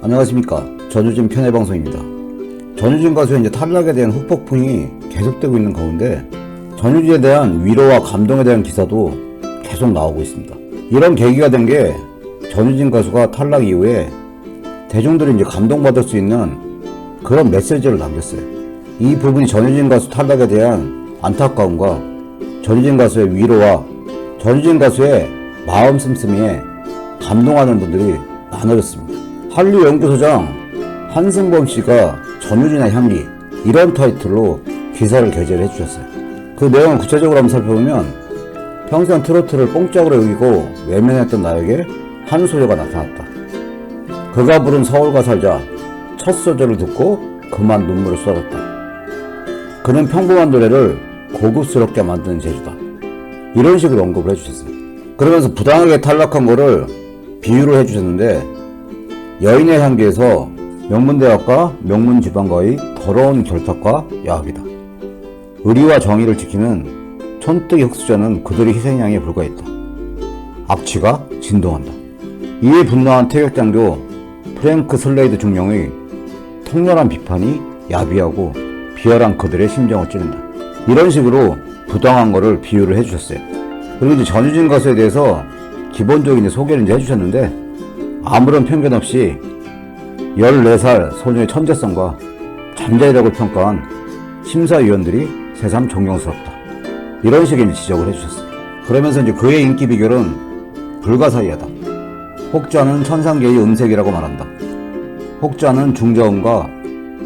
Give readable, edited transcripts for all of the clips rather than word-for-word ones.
안녕하십니까. 전유진 편애방송입니다. 전유진 가수의 이제 탈락에 대한 후폭풍이 계속되고 있는 가운데 전유진에 대한 위로와 감동에 대한 기사도 계속 나오고 있습니다. 이런 계기가 된 게 전유진 가수가 탈락 이후에 대중들이 이제 감동받을 수 있는 그런 메시지를 남겼어요. 이 부분이 전유진 가수 탈락에 대한 안타까움과 전유진 가수의 위로와 전유진 가수의 마음 씀씀이에 감동하는 분들이 많아졌습니다. 한류 연구소장 한승범 씨가 전유진의 향기 이런 타이틀로 기사를 게재를 해주셨어요. 그 내용을 구체적으로 한번 살펴보면 평생 트로트를 뽕짝으로 여기고 외면했던 나에게 한 소녀가 나타났다. 그가 부른 서울가 살자 첫 소절을 듣고 그만 눈물을 쏟았다. 그는 평범한 노래를 고급스럽게 만드는 재주다. 이런 식으로 언급을 해주셨어요. 그러면서 부당하게 탈락한 거를 비유를 해주셨는데 여인의 향기에서 명문대학과 명문지방과의 더러운 결탁과 야학이다. 의리와 정의를 지키는 촌뜨기 흑수저는 그들의 희생양에 불과했다. 악취가 진동한다. 이에 분노한 태격장교 프랭크 슬레이드 중령의 통렬한 비판이 야비하고 비열한 그들의 심정을 찌른다. 이런 식으로 부당한 거를 비유를 해주셨어요. 그리고 이제 전유진 가수에 대해서 기본적인 소개를 이제 해주셨는데 아무런 편견 없이 14살 소녀의 천재성과 잠재력을 평가한 심사위원들이 새삼 존경스럽다. 이런 식의 지적을 해주셨어요. 그러면서 이제 그의 인기 비결은 불가사의하다. 혹자는 천상계의 음색이라고 말한다. 혹자는 중저음과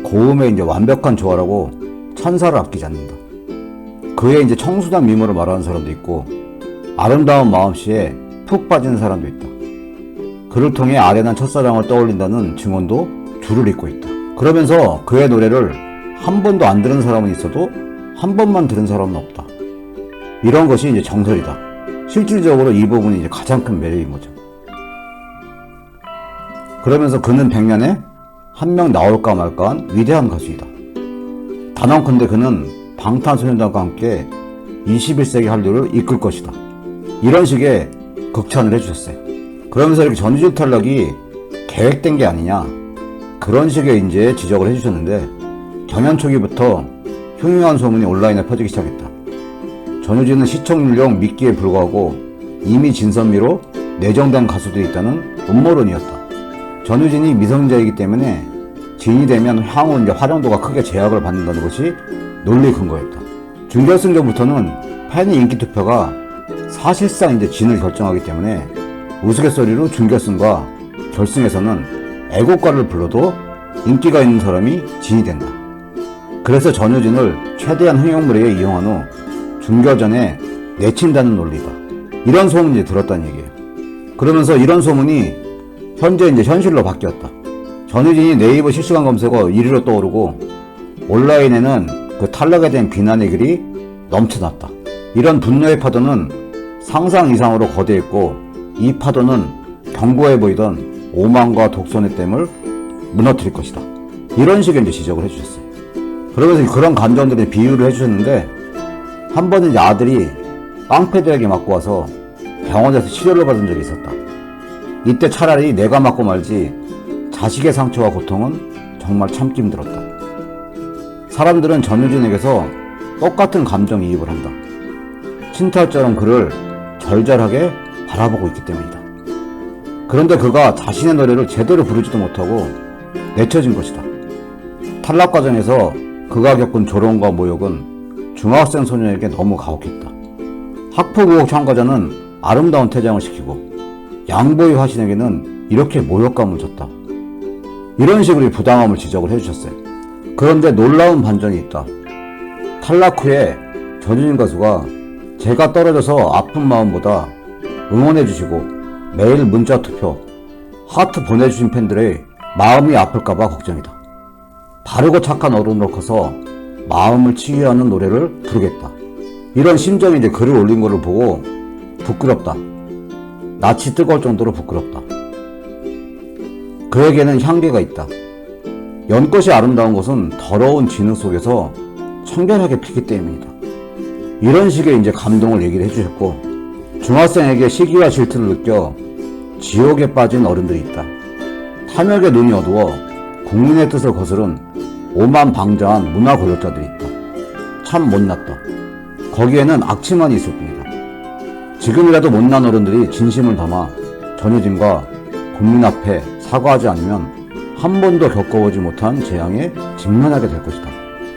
고음의 이제 완벽한 조화라고 찬사를 아끼지 않는다. 그의 이제 청순한 미모를 말하는 사람도 있고 아름다운 마음씨에 푹 빠지는 사람도 있다. 그를 통해 아련한 첫사랑을 떠올린다는 증언도 줄을 잇고 있다. 그러면서 그의 노래를 한 번도 안 들은 사람은 있어도 한 번만 들은 사람은 없다. 이런 것이 이제 정설이다. 실질적으로 이 부분이 이제 가장 큰 매력인 거죠. 그러면서 그는 100년에 한 명 나올까 말까한 위대한 가수이다. 단언컨대 그는 방탄소년단과 함께 21세기 한류를 이끌 것이다. 이런 식의 극찬을 해주셨어요. 그러면서 이렇게 전유진 탈락이 계획된 게 아니냐 그런 식의 이제 지적을 해주셨는데 경연 초기부터 흉흉한 소문이 온라인에 퍼지기 시작했다. 전유진은 시청률용 미끼에 불과하고 이미 진선미로 내정된 가수들이 있다는 음모론이었다. 전유진이 미성년자이기 때문에 진이 되면 향후 이제 활용도가 크게 제약을 받는다는 것이 논리 근거였다. 준결승전부터는 팬의 인기 투표가 사실상 이제 진을 결정하기 때문에 우스갯소리로 준결승과 결승에서는 애국가를 불러도 인기가 있는 사람이 진이 된다. 그래서 전유진을 최대한 흥행무대에 이용한 후 준결전에 내친다는 논리다. 이런 소문이 들었다는 얘기예요. 그러면서 이런 소문이 현재 이제 현실로 바뀌었다. 전유진이 네이버 실시간 검색어 1위로 떠오르고 온라인에는 그 탈락에 대한 비난의 글이 넘쳐났다. 이런 분노의 파도는 상상 이상으로 거대했고 이 파도는 견고해 보이던 오만과 독선의 댐을 무너뜨릴 것이다. 이런 식의 이제 지적을 해주셨어요. 그러면서 그런 감정들의 비유를 해주셨는데 한 번은 이제 아들이 깡패들에게 맞고 와서 병원에서 치료를 받은 적이 있었다. 이때 차라리 내가 맞고 말지 자식의 상처와 고통은 정말 참기 힘들었다. 사람들은 전유진에게서 똑같은 감정이입을 한다. 신탈처럼 그를 절절하게 바라보고 있기 때문이다. 그런데 그가 자신의 노래를 제대로 부르지도 못하고 내쳐진 것이다. 탈락 과정에서 그가 겪은 조롱과 모욕은 중학생 소녀에게 너무 가혹했다. 학폭 의혹 참가자는 아름다운 퇴장을 시키고 양보의 화신에게는 이렇게 모욕감을 줬다. 이런 식으로 부당함을 지적을 해주셨어요. 그런데 놀라운 반전이 있다. 탈락 후에 전유진 가수가 제가 떨어져서 아픈 마음보다 응원해주시고 매일 문자 투표, 하트 보내주신 팬들의 마음이 아플까봐 걱정이다. 바르고 착한 어른으로 커서 마음을 치유하는 노래를 부르겠다. 이런 심정이 이제 글을 올린 거를 보고 부끄럽다. 낯이 뜨거울 정도로 부끄럽다. 그에게는 향기가 있다. 연꽃이 아름다운 것은 더러운 진흙 속에서 청결하게 피기 때문이다. 이런 식의 이제 감동을 얘기를 해주셨고 중학생에게 시기와 질투를 느껴 지옥에 빠진 어른들이 있다. 탐욕의 눈이 어두워 국민의 뜻을 거스른 오만방자한 문화 권력자들이 있다. 참 못났다. 거기에는 악취만이 있을 뿐이다. 지금이라도 못난 어른들이 진심을 담아 전효진과 국민 앞에 사과하지 않으면 한 번도 겪어보지 못한 재앙에 직면하게 될 것이다.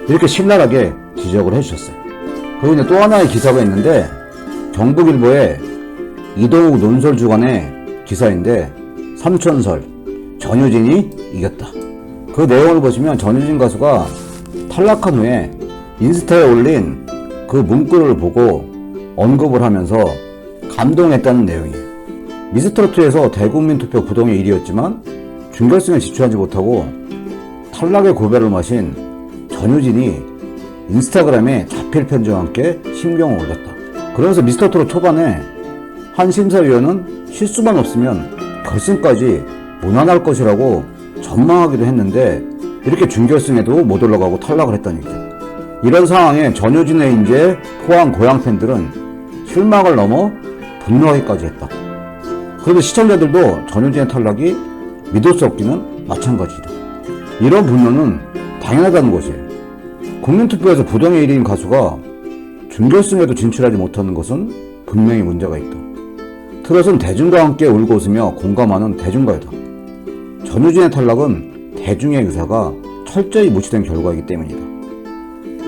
이렇게 신랄하게 지적을 해주셨어요. 그리고 이제 또 하나의 기사가 있는데 경북일보의 이동욱 논설주간의 기사인데 삼촌설 전효진이 이겼다. 그 내용을 보시면 전효진 가수가 탈락한 후에 인스타에 올린 그 문구를 보고 언급을 하면서 감동했다는 내용이에요. 미스터트롯에서 대국민 투표 부동의 1위였지만 준결승에 진출하지 못하고 탈락의 고배를 마신 전효진이 인스타그램에 자필 편지와 함께 심경을 올렸다. 그러면서 미스터트롯 초반에 한 심사위원은 실수만 없으면 결승까지 무난할 것이라고 전망하기도 했는데 이렇게 준결승에도 못 올라가고 탈락을 했다는 얘기죠. 이런 상황에 전효진의 인재 포항 고향 팬들은 실망을 넘어 분노하기까지 했다. 그런데 시청자들도 전효진의 탈락이 믿을 수 없기는 마찬가지다. 이런 분노는 당연하다는 것이에요. 국민투표에서 부동의 1위인 가수가 준결승에도 진출하지 못하는 것은 분명히 문제가 있다. 트롯은 대중과 함께 울고 웃으며 공감하는 대중가요다. 전효진의 탈락은 대중의 의사가 철저히 무시된 결과이기 때문이다.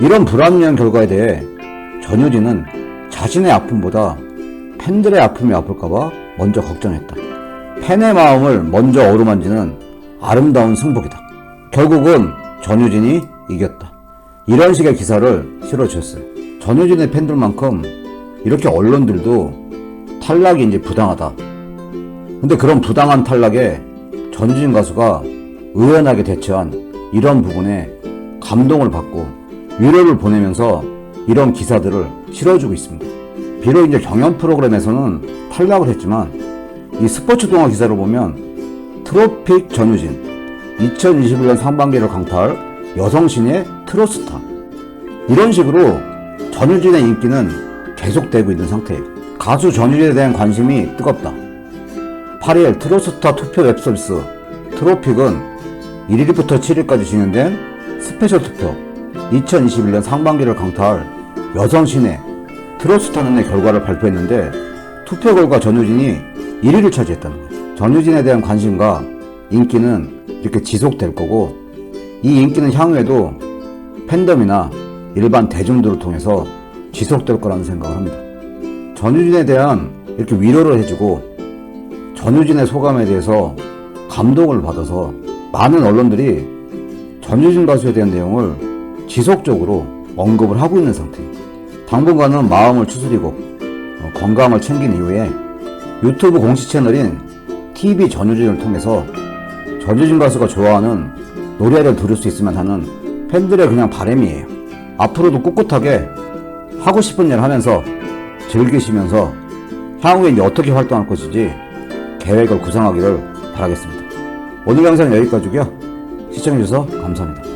이런 불합리한 결과에 대해 전효진은 자신의 아픔보다 팬들의 아픔이 아플까봐 먼저 걱정했다. 팬의 마음을 먼저 어루만지는 아름다운 승복이다. 결국은 전효진이 이겼다. 이런 식의 기사를 실어주셨어요. 전효진의 팬들만큼 이렇게 언론들도 탈락이 이제 부당하다. 근데 그런 부당한 탈락에 전효진 가수가 의연하게 대처한 이런 부분에 감동을 받고 위로를 보내면서 이런 기사들을 실어주고 있습니다. 비록 이제 경연 프로그램에서는 탈락을 했지만 이 스포츠 동화 기사를 보면 트로픽 전효진 2021년 상반기를 강타할 여성신의 트로스타 이런 식으로 전효진의 인기는 계속되고 있는 상태예요. 가수 전효진에 대한 관심이 뜨겁다. 8일 트로스타 투표 웹서비스 트로픽은 1일부터 7일까지 진행된 스페셜 투표 2021년 상반기를 강타할 여성신의 트로스타는의 결과를 발표했는데 투표 결과 전효진이 1위를 차지했다는 거예요. 전효진에 대한 관심과 인기는 이렇게 지속될 거고 이 인기는 향후에도 팬덤이나 일반 대중들을 통해서 지속될 거라는 생각을 합니다. 전효진에 대한 이렇게 위로를 해주고 전효진의 소감에 대해서 감동을 받아서 많은 언론들이 전효진 가수에 대한 내용을 지속적으로 언급을 하고 있는 상태입니다. 당분간은 마음을 추스리고 건강을 챙긴 이후에 유튜브 공식 채널인 TV 전효진을 통해서 전효진 가수가 좋아하는 노래를 들을 수 있으면 하는 팬들의 그냥 바람이에요. 앞으로도 꿋꿋하게 하고 싶은 일 하면서 즐기시면서 향후에 이제 어떻게 활동할 것인지 계획을 구상하기를 바라겠습니다. 오늘 영상은 여기까지고요. 시청해주셔서 감사합니다.